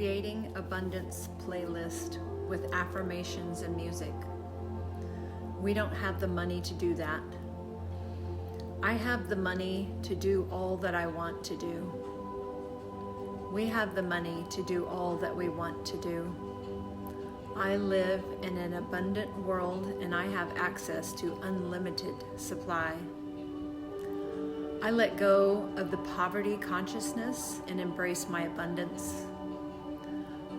creating abundance playlist with affirmations and music. We don't have the money to do that. I have the money to do all that I want to do. We have the money to do all that we want to do. I live in an abundant world and I have access to unlimited supply. I let go of the poverty consciousness and embrace my abundance.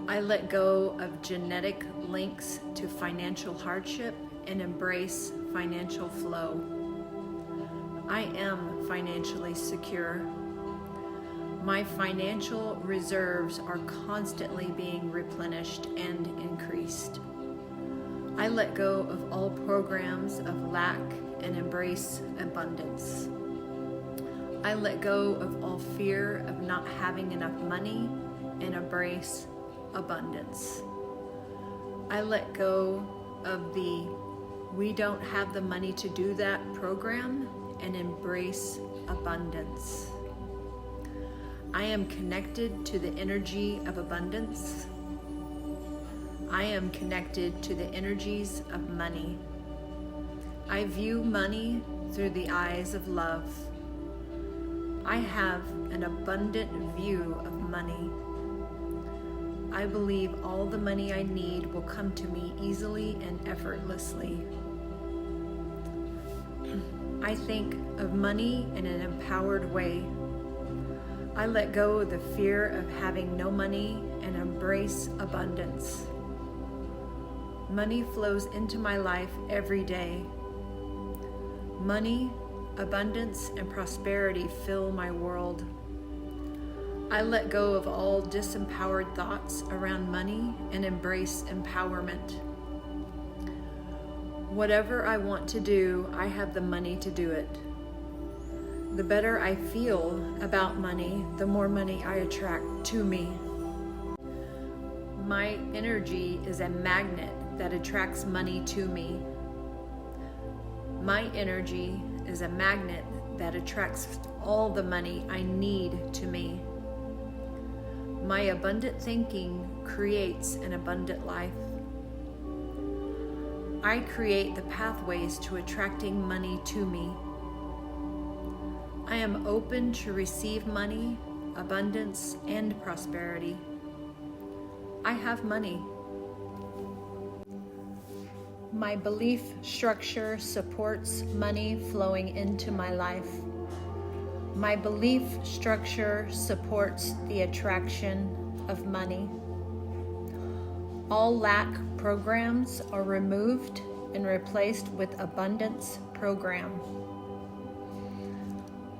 I let go of genetic links to financial hardship and embrace financial flow. I am financially secure. My financial reserves are constantly being replenished and increased. I let go of all programs of lack and embrace abundance. I let go of all fear of not having enough money and embrace abundance. I let go of the "we don't have the money to do that" program and embrace abundance. I am connected to the energy of abundance. I am connected to the energies of money. I view money through the eyes of love. I have an abundant view of money. I believe all the money I need will come to me easily and effortlessly. I think of money in an empowered way. I let go of the fear of having no money and embrace abundance. Money flows into my life every day. Money, abundance, and prosperity fill my world. I let go of all disempowered thoughts around money and embrace empowerment. Whatever I want to do, I have the money to do it. The better I feel about money, the more money I attract to me. My energy is a magnet that attracts money to me. My energy is a magnet that attracts all the money I need to me. My abundant thinking creates an abundant life. I create the pathways to attracting money to me. I am open to receive money, abundance, and prosperity. I have money. My belief structure supports money flowing into my life. My belief structure supports the attraction of money. All lack programs are removed and replaced with abundance program.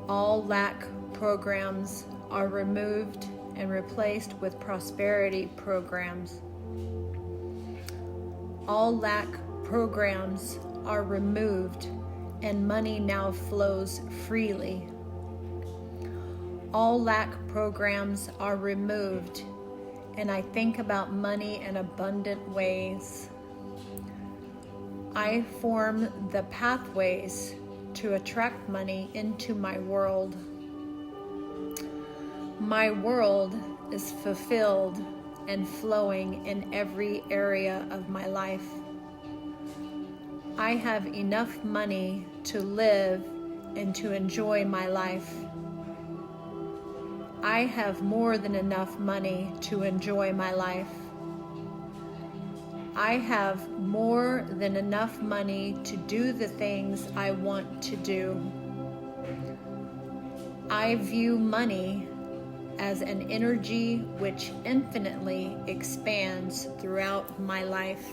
All lack programs are removed and replaced with prosperity programs. All lack programs are removed and money now flows freely. All lack programs are removed and I think about money in abundant ways. I form the pathways to attract money into my world. My world is fulfilled and flowing in every area of my life. I have enough money to live and to enjoy my life. I have more than enough money to enjoy my life. I have more than enough money to do the things I want to do. I view money as an energy which infinitely expands throughout my life.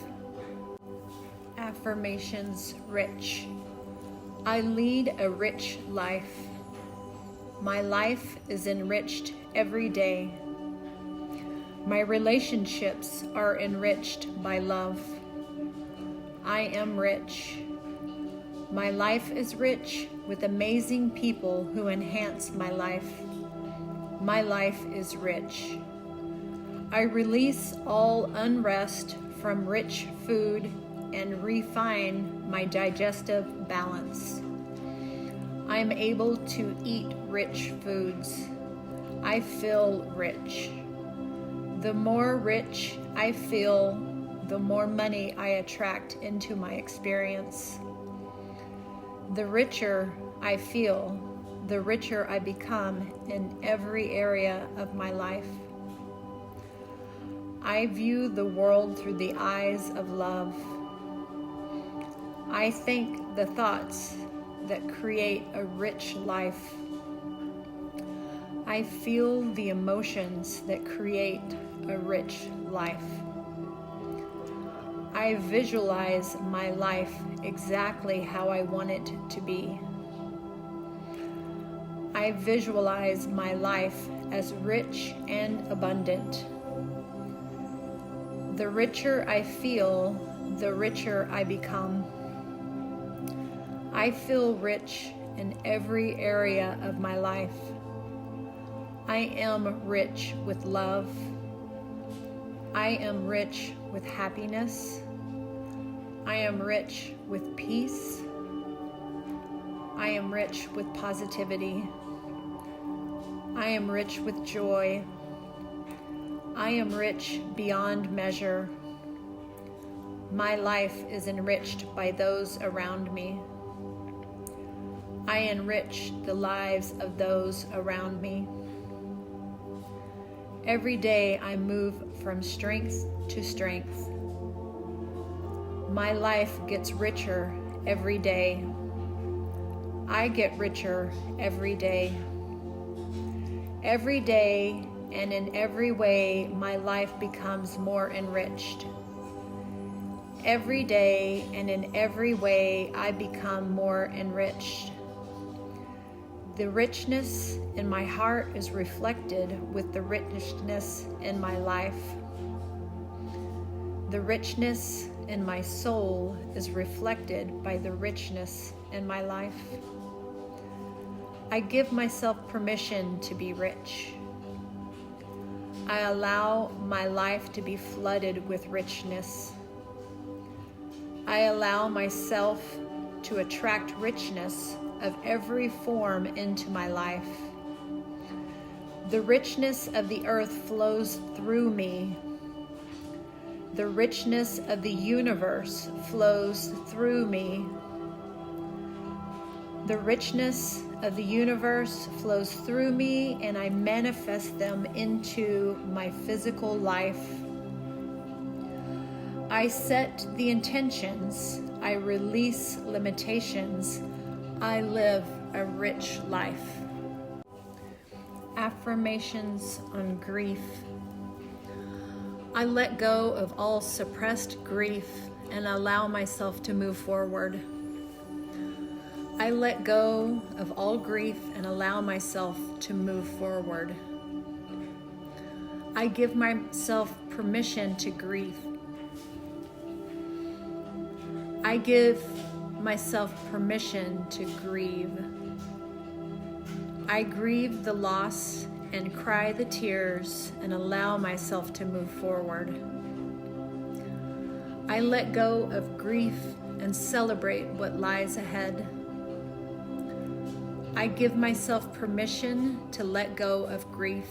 Affirmations rich. I lead a rich life. My life is enriched every day. My relationships are enriched by love. I am rich. My life is rich with amazing people who enhance my life. My life is rich. I release all unrest from rich food and refine my digestive balance. I am able to eat rich foods. I feel rich. The more rich I feel, the more money I attract into my experience. The richer I feel, the richer I become in every area of my life. I view the world through the eyes of love. I think the thoughts that create a rich life. I feel the emotions that create a rich life. I visualize my life exactly how I want it to be. I visualize my life as rich and abundant. The richer I feel, the richer I become. I feel rich in every area of my life. I am rich with love. I am rich with happiness. I am rich with peace. I am rich with positivity. I am rich with joy. I am rich beyond measure. My life is enriched by those around me. I enrich the lives of those around me. Every day I move from strength to strength. My life gets richer every day. I get richer every day. Every day and in every way, my life becomes more enriched. Every day and in every way, I become more enriched. The richness in my heart is reflected with the richness in my life. The richness in my soul is reflected by the richness in my life. I give myself permission to be rich. I allow my life to be flooded with richness. I allow myself to attract richness of every form into my life. The richness of the earth flows through me. The richness of the universe flows through me. The richness of the universe flows through me, and I manifest them into my physical life. I set the intentions. I release limitations. I live a rich life. Affirmations on grief. I let go of all suppressed grief and allow myself to move forward. I let go of all grief and allow myself to move forward. I give myself permission to grieve. I give myself permission to grieve. I grieve the loss and cry the tears and allow myself to move forward. I let go of grief and celebrate what lies ahead. I give myself permission to let go of grief.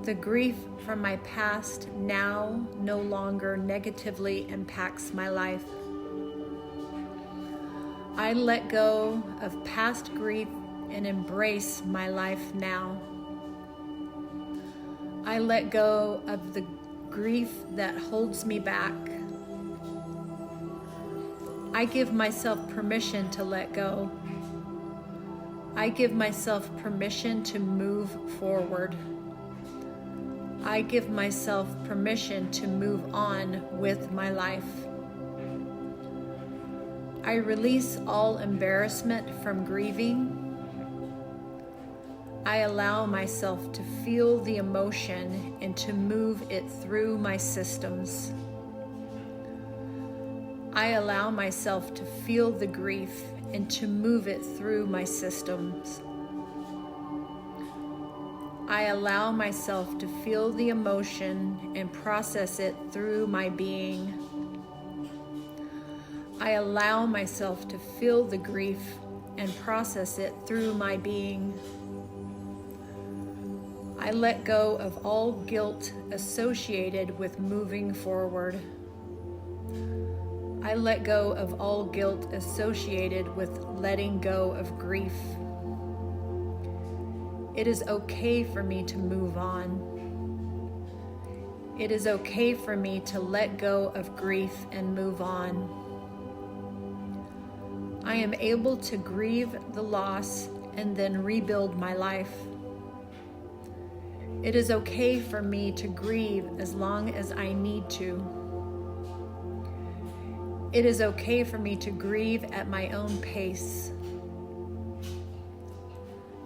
The grief from my past now no longer negatively impacts my life. I let go of past grief and embrace my life now. I let go of the grief that holds me back. I give myself permission to let go. I give myself permission to move forward. I give myself permission to move on with my life. I release all embarrassment from grieving. I allow myself to feel the emotion and to move it through my systems. I allow myself to feel the grief and to move it through my systems. I allow myself to feel the emotion and process it through my being. I allow myself to feel the grief and process it through my being. I let go of all guilt associated with moving forward. I let go of all guilt associated with letting go of grief. It is okay for me to move on. It is okay for me to let go of grief and move on. I am able to grieve the loss and then rebuild my life. It is okay for me to grieve as long as I need to. It is okay for me to grieve at my own pace.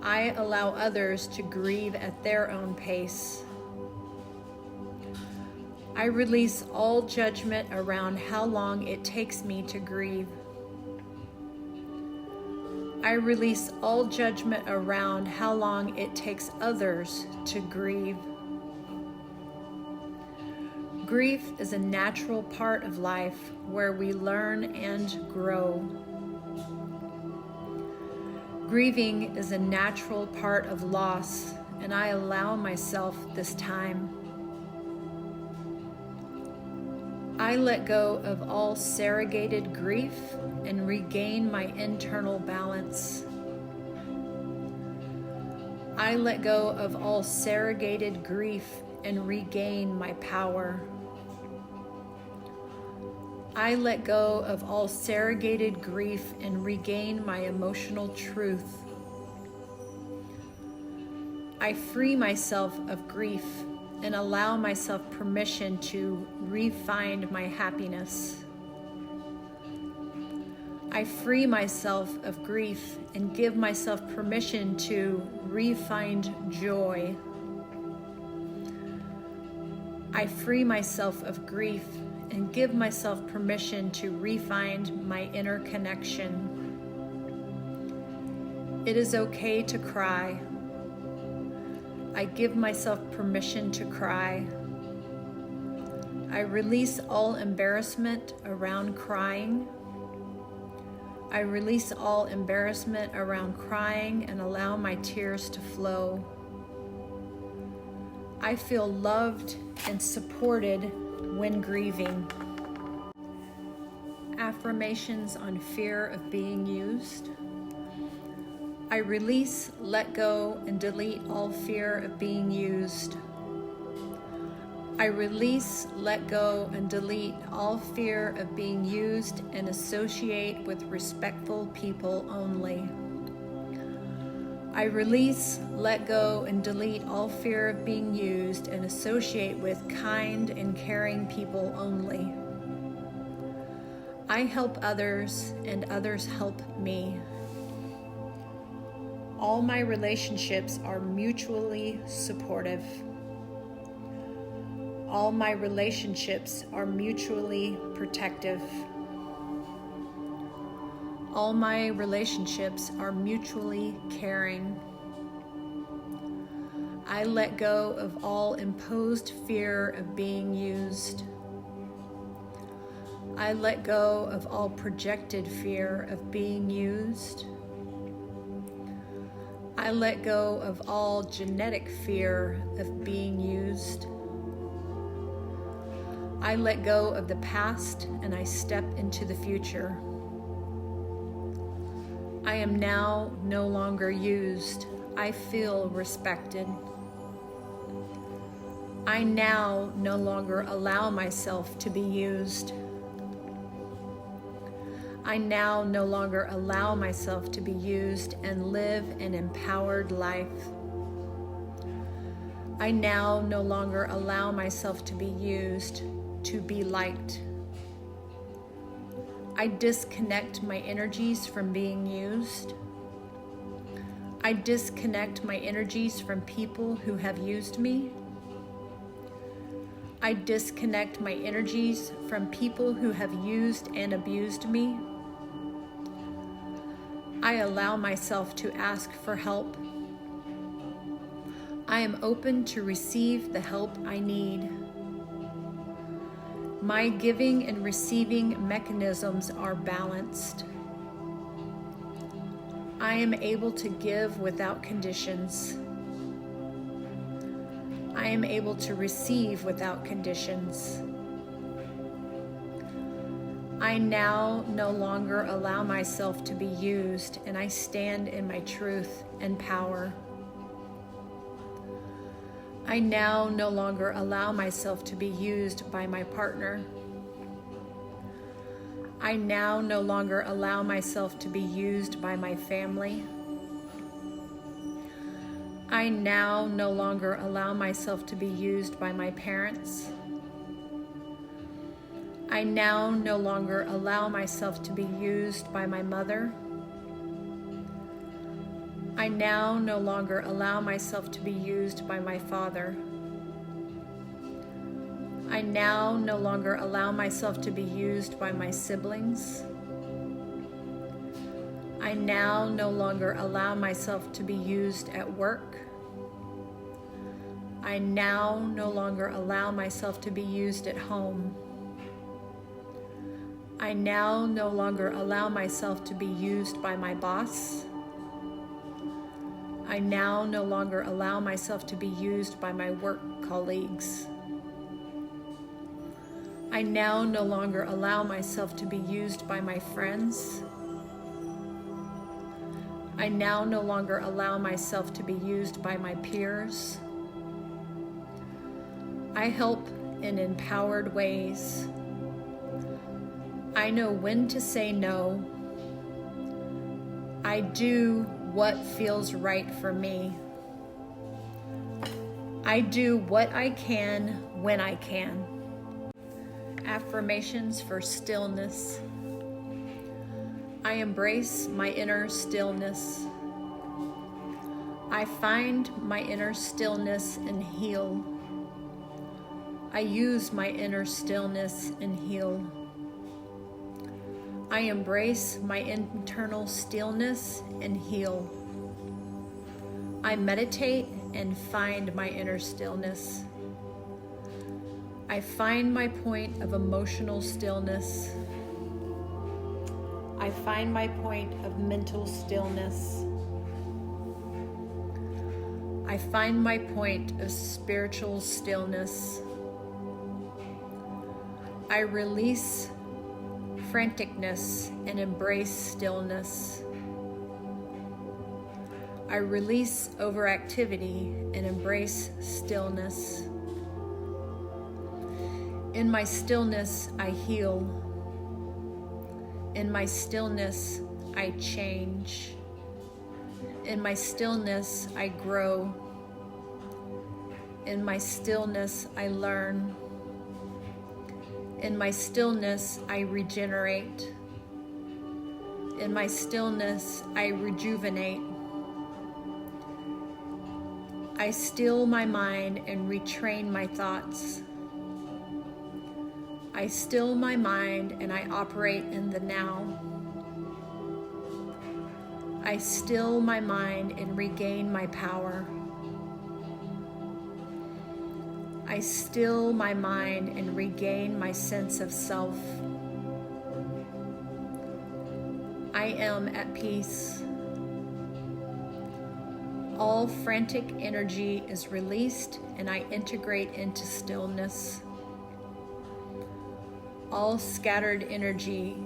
I allow others to grieve at their own pace. I release all judgment around how long it takes me to grieve. I release all judgment around how long it takes others to grieve. Grief is a natural part of life where we learn and grow. Grieving is a natural part of loss, and I allow myself this time. I let go of all surrogated grief and regain my internal balance. I let go of all surrogated grief and regain my power. I let go of all surrogated grief and regain my emotional truth. I free myself of grief and allow myself permission to re-find my happiness. I free myself of grief and give myself permission to re-find joy. I free myself of grief and give myself permission to re-find my inner connection. It is okay to cry. I give myself permission to cry. I release all embarrassment around crying. I release all embarrassment around crying and allow my tears to flow. I feel loved and supported when grieving. Affirmations on fear of being used. I release, let go, and delete all fear of being used. I release, let go, and delete all fear of being used and associate with respectful people only. I release, let go, and delete all fear of being used and associate with kind and caring people only. I help others and others help me. All my relationships are mutually supportive. All my relationships are mutually protective. All my relationships are mutually caring. I let go of all imposed fear of being used. I let go of all projected fear of being used. I let go of all genetic fear of being used. I let go of the past and I step into the future. I am now no longer used. I feel respected. I now no longer allow myself to be used. I now no longer allow myself to be used and live an empowered life. I now no longer allow myself to be used to be liked. I disconnect my energies from being used. I disconnect my energies from people who have used me. I disconnect my energies from people who have used and abused me. I allow myself to ask for help. I am open to receive the help I need. My giving and receiving mechanisms are balanced. I am able to give without conditions. am able to receive without conditions. I now no longer allow myself to be used, and I stand in my truth and power. I now no longer allow myself to be used by my partner. I now no longer allow myself to be used by my family. I now no longer allow myself to be used by my parents. I now no longer allow myself to be used by my mother. I now no longer allow myself to be used by my father. I now no longer allow myself to be used by my siblings. I now no longer allow myself to be used at work. I now no longer allow myself to be used at home. I now no longer allow myself to be used by my boss. I now no longer allow myself to be used by my work colleagues. I now no longer allow myself to be used by my friends. I now no longer allow myself to be used by my peers. I help in empowered ways. I know when to say no. I do what feels right for me. I do what I can when I can. Affirmations for stillness. I embrace my inner stillness. I find my inner stillness and heal. I use my inner stillness and heal. I embrace my internal stillness and heal. I meditate and find my inner stillness. I find my point of emotional stillness. I find my point of mental stillness. I find my point of spiritual stillness. I release franticness and embrace stillness. I release overactivity and embrace stillness. In my stillness, I heal. In my stillness, I change. In my stillness, I grow. In my stillness, I learn. In my stillness, I regenerate. In my stillness, I rejuvenate. I still my mind and retrain my thoughts. I still my mind and I operate in the now. I still my mind and regain my power. I still my mind and regain my sense of self. I am at peace. All frantic energy is released and I integrate into stillness. All scattered energy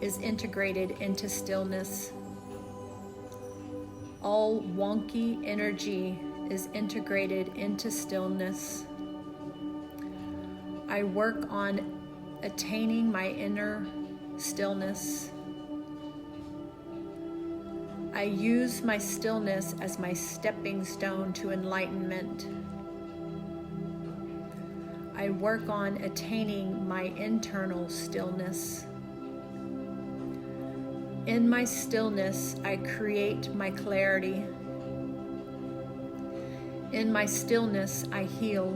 is integrated into stillness. All wonky energy is integrated into stillness. I work on attaining my inner stillness. I use my stillness as my stepping stone to enlightenment. I work on attaining my internal stillness. In my stillness, I create my clarity. In my stillness, I heal.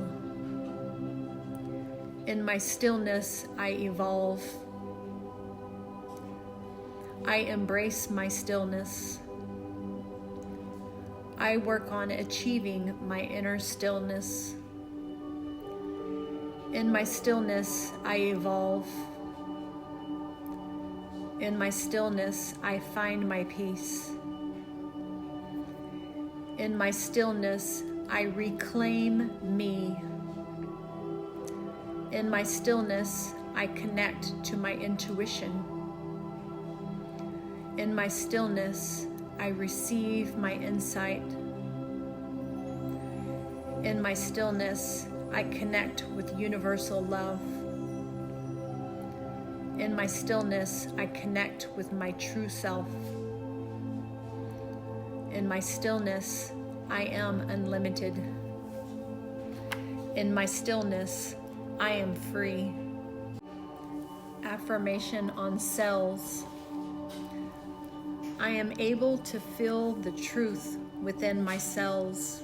In my stillness, I evolve. I embrace my stillness. I work on achieving my inner stillness. In my stillness, I evolve. In my stillness, I find my peace. In my stillness, I reclaim me. In my stillness, I connect to my intuition. In my stillness, I receive my insight. In my stillness, I connect with universal love. In my stillness, I connect with my true self. In my stillness, I am unlimited. In my stillness, I am free. Affirmation on cells. I am able to feel the truth within my cells.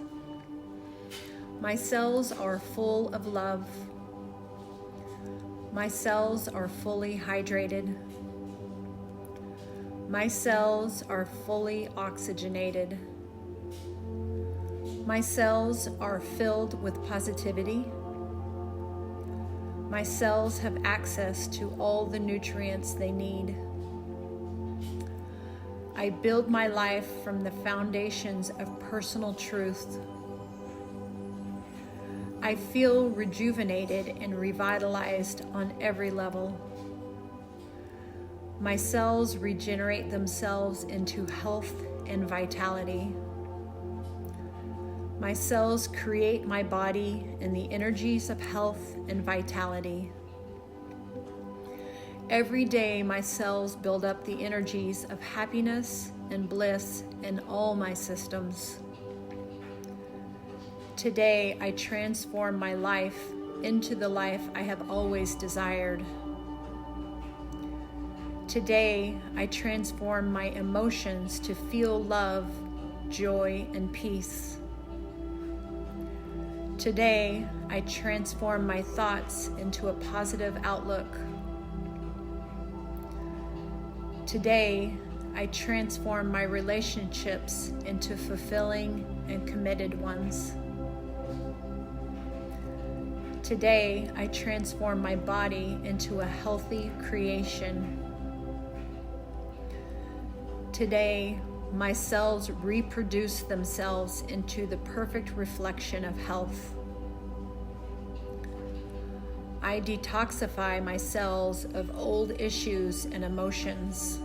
My cells are full of love. My cells are fully hydrated. My cells are fully oxygenated. My cells are filled with positivity. My cells have access to all the nutrients they need. I build my life from the foundations of personal truth. I feel rejuvenated and revitalized on every level. My cells regenerate themselves into health and vitality. My cells create my body in the energies of health and vitality. Every day, my cells build up the energies of happiness and bliss in all my systems. Today, I transform my life into the life I have always desired. Today, I transform my emotions to feel love, joy, and peace. Today, I transform my thoughts into a positive outlook. Today, I transform my relationships into fulfilling and committed ones. Today, I transform my body into a healthy creation. Today, my cells reproduce themselves into the perfect reflection of health. I detoxify my cells of old issues and emotions.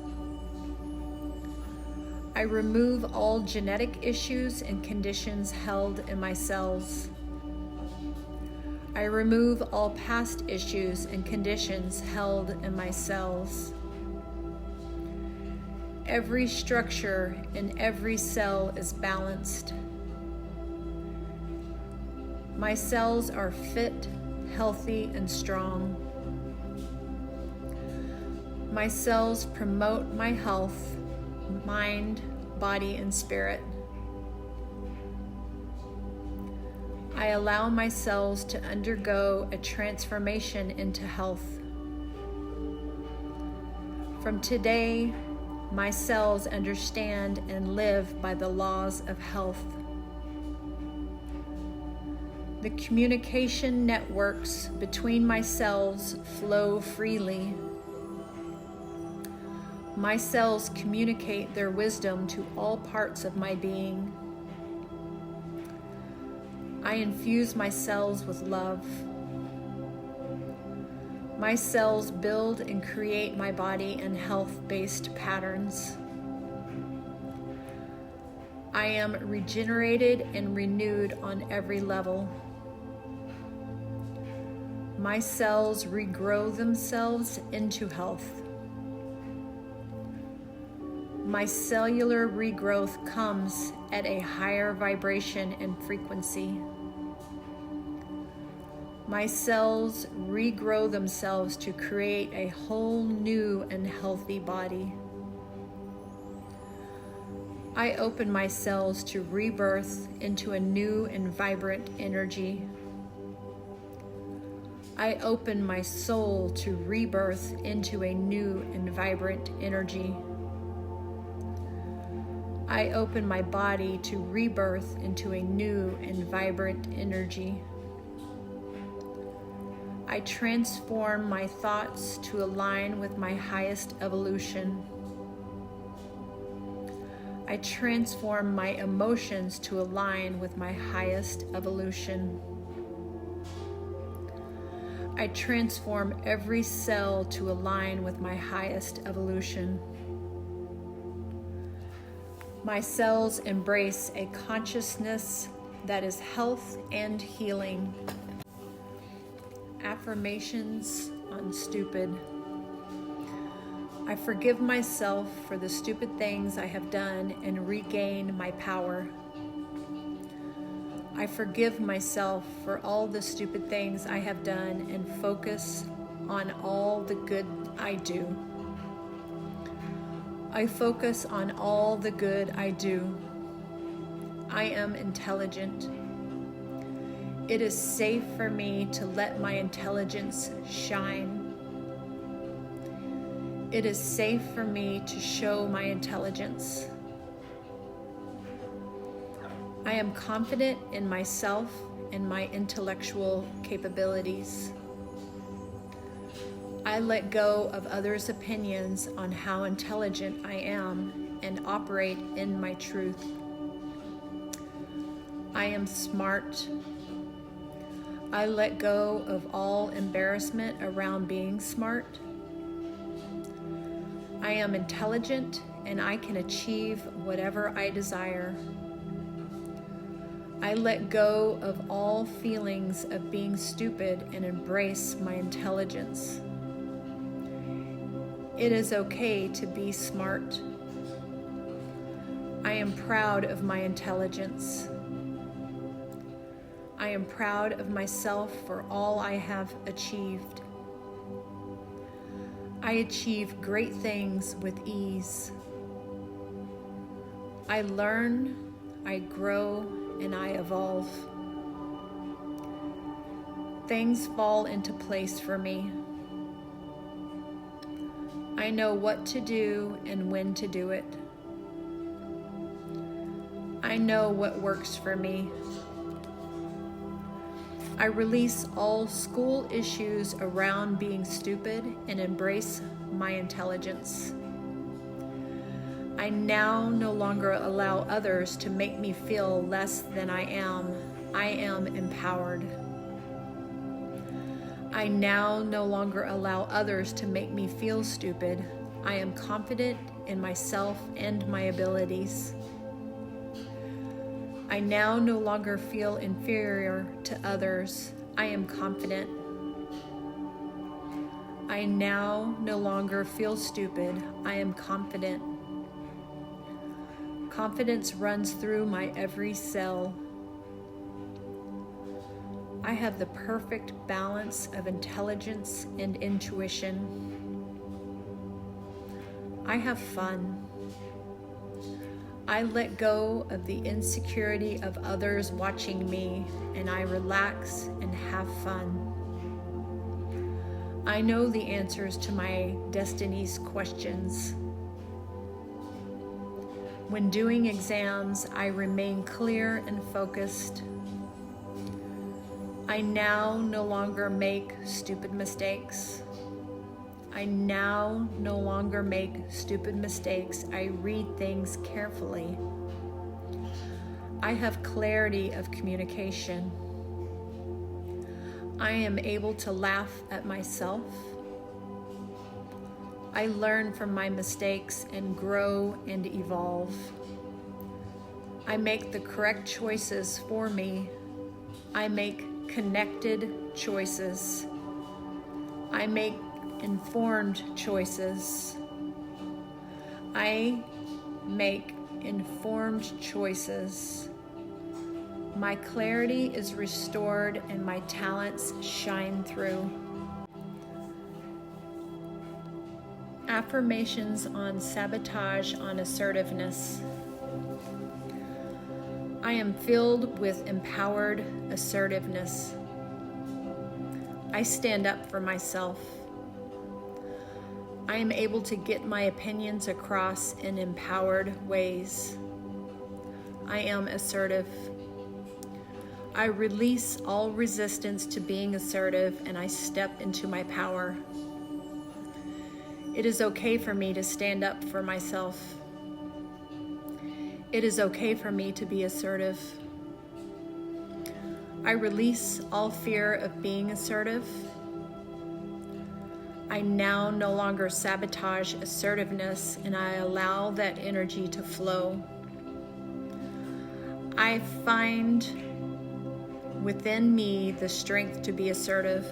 I remove all genetic issues and conditions held in my cells. I remove all past issues and conditions held in my cells. Every structure in every cell is balanced. My cells are fit, healthy, and strong. My cells promote my health, mind, body, and spirit. I allow my cells to undergo a transformation into health. From today, my cells understand and live by the laws of health. The communication networks between my cells flow freely. My cells communicate their wisdom to all parts of my being. I infuse my cells with love. My cells build and create my body in health-based patterns. I am regenerated and renewed on every level. My cells regrow themselves into health. My cellular regrowth comes at a higher vibration and frequency. My cells regrow themselves to create a whole new and healthy body. I open my cells to rebirth into a new and vibrant energy. I open my soul to rebirth into a new and vibrant energy. I open my body to rebirth into a new and vibrant energy. I transform my thoughts to align with my highest evolution. I transform my emotions to align with my highest evolution. I transform every cell to align with my highest evolution. My cells embrace a consciousness that is health and healing. Affirmations on stupid. I forgive myself for the stupid things I have done and regain my power. I forgive myself for all the stupid things I have done and focus on all the good I do. I focus on all the good I do. I am intelligent. It is safe for me to let my intelligence shine. It is safe for me to show my intelligence. I am confident in myself and my intellectual capabilities. I let go of others' opinions on how intelligent I am and operate in my truth. I am smart. I let go of all embarrassment around being smart. I am intelligent and I can achieve whatever I desire. I let go of all feelings of being stupid and embrace my intelligence. It is okay to be smart. I am proud of my intelligence. I am proud of myself for all I have achieved. I achieve great things with ease. I learn, I grow, and I evolve. Things fall into place for me. I know what to do and when to do it. I know what works for me. I release all school issues around being stupid and embrace my intelligence. I now no longer allow others to make me feel less than I am. I am empowered. I now no longer allow others to make me feel stupid. I am confident in myself and my abilities. I now no longer feel inferior to others. I am confident. I now no longer feel stupid. I am confident. Confidence runs through my every cell. I have the perfect balance of intelligence and intuition. I have fun. I let go of the insecurity of others watching me, and I relax and have fun. I know the answers to my destiny's questions. When doing exams, I remain clear and focused. I now no longer make stupid mistakes. I now no longer make stupid mistakes. I read things carefully. I have clarity of communication. I am able to laugh at myself. I learn from my mistakes and grow and evolve. I make the correct choices for me. I make connected choices. I make informed choices. I make informed choices. My clarity is restored and my talents shine through. Affirmations on Sabotage on Assertiveness. I am filled with empowered assertiveness. I stand up for myself. I am able to get my opinions across in empowered ways. I am assertive. I release all resistance to being assertive and I step into my power. It is okay for me to stand up for myself. It is okay for me to be assertive. I release all fear of being assertive. I now no longer sabotage assertiveness, and I allow that energy to flow. I find within me the strength to be assertive.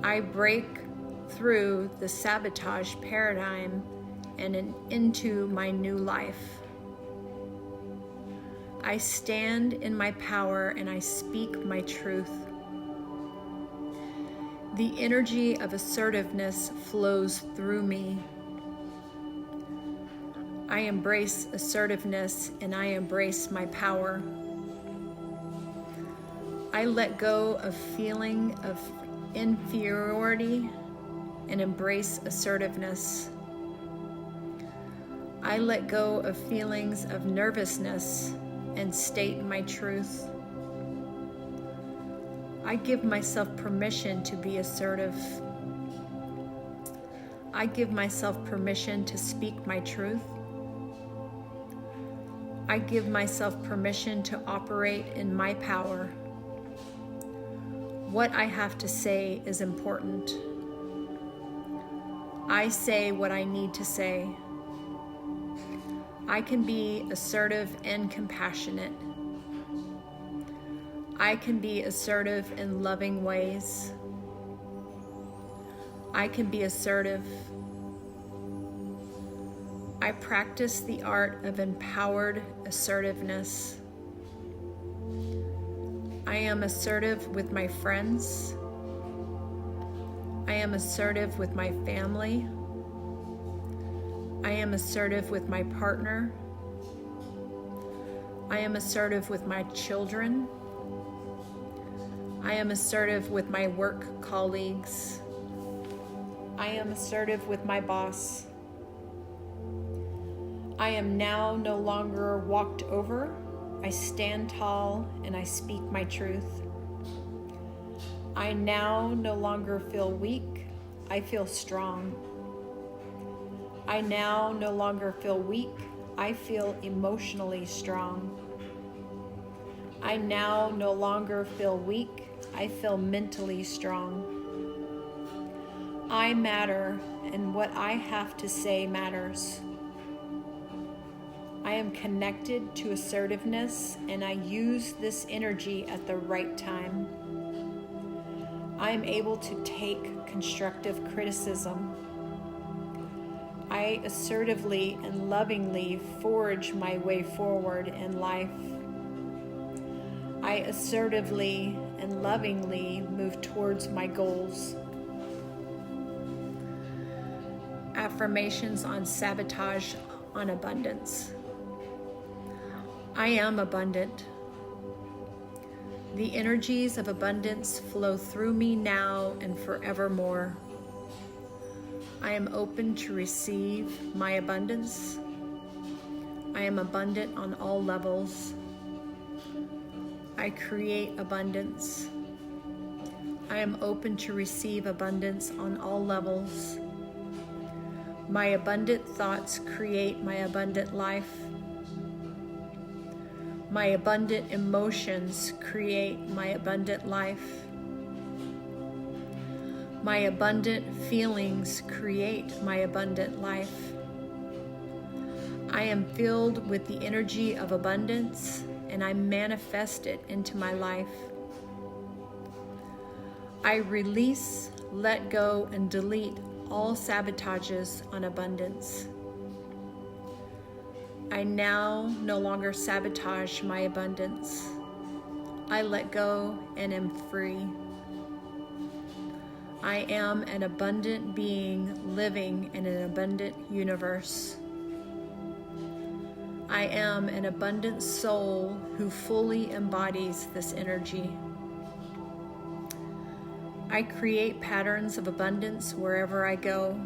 I break through the sabotage paradigm and into my new life. I stand in my power and I speak my truth. The energy of assertiveness flows through me. I embrace assertiveness and I embrace my power. I let go of feeling of inferiority and embrace assertiveness. I let go of feelings of nervousness and state my truth. I give myself permission to be assertive. I give myself permission to speak my truth. I give myself permission to operate in my power. What I have to say is important. I say what I need to say. I can be assertive and compassionate. I can be assertive in loving ways. I can be assertive. I practice the art of empowered assertiveness. I am assertive with my friends. I am assertive with my family. I am assertive with my partner. I am assertive with my children. I am assertive with my work colleagues. I am assertive with my boss. I am now no longer walked over. I stand tall and I speak my truth. I now no longer feel weak. I feel strong. I now no longer feel weak. I feel emotionally strong. I now no longer feel weak. I feel mentally strong. I matter, and what I have to say matters. I am connected to assertiveness, and I use this energy at the right time. I am able to take constructive criticism. I assertively and lovingly forge my way forward in life. I assertively and lovingly move towards my goals. Affirmations on sabotage on abundance. I am abundant. The energies of abundance flow through me now and forevermore. I am open to receive my abundance. I am abundant on all levels. I create abundance. I am open to receive abundance on all levels. My abundant thoughts create my abundant life. My abundant emotions create my abundant life. My abundant feelings create my abundant life. I am filled with the energy of abundance, and I manifest it into my life. I release, let go, and delete all sabotages on abundance. I now no longer sabotage my abundance. I let go and am free. I am an abundant being living in an abundant universe. I am an abundant soul who fully embodies this energy. I create patterns of abundance wherever I go.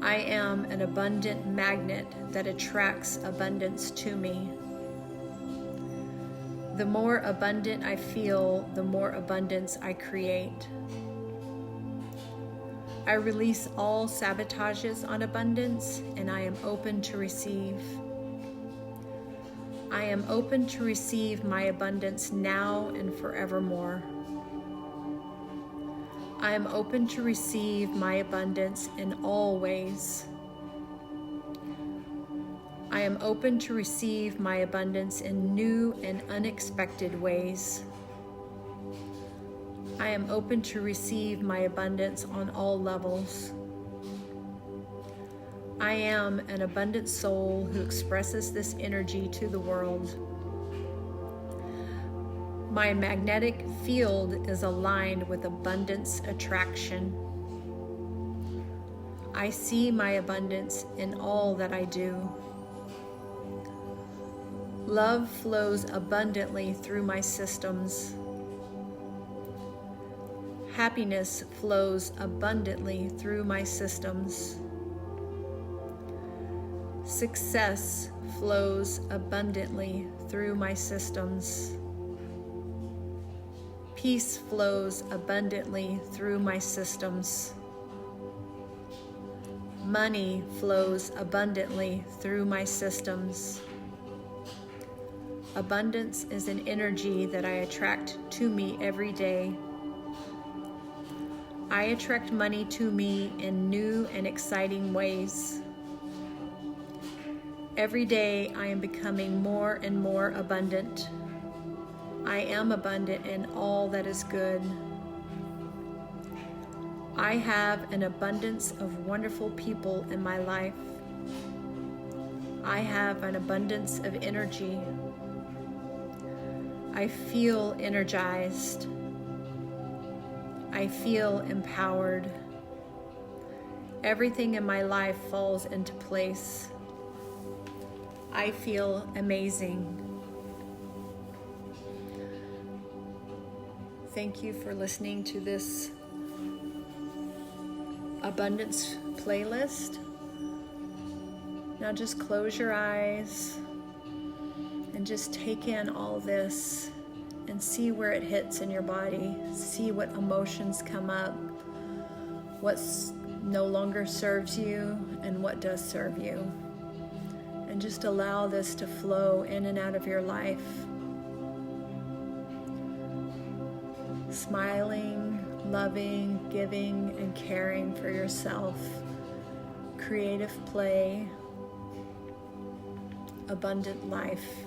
I am an abundant magnet that attracts abundance to me. The more abundant I feel, the more abundance I create. I release all sabotages on abundance, and I am open to receive. I am open to receive my abundance now and forevermore. I am open to receive my abundance in all ways. I am open to receive my abundance in new and unexpected ways. I am open to receive my abundance on all levels. I am an abundant soul who expresses this energy to the world. My magnetic field is aligned with abundance attraction. I see my abundance in all that I do. Love flows abundantly through my systems. Happiness flows abundantly through my systems. Success flows abundantly through my systems. Peace flows abundantly through my systems. Money flows abundantly through my systems. Abundance is an energy that I attract to me every day. I attract money to me in new and exciting ways. Every day I am becoming more and more abundant. I am abundant in all that is good. I have an abundance of wonderful people in my life. I have an abundance of energy. I feel energized. I feel empowered. Everything in my life falls into place. I feel amazing. Thank you for listening to this abundance playlist. Now just close your eyes and just take in all this and see where it hits in your body. See what emotions come up, what no longer serves you and what does serve you. And just allow this to flow in and out of your life. Smiling, loving, giving, and caring for yourself. Creative play, abundant life.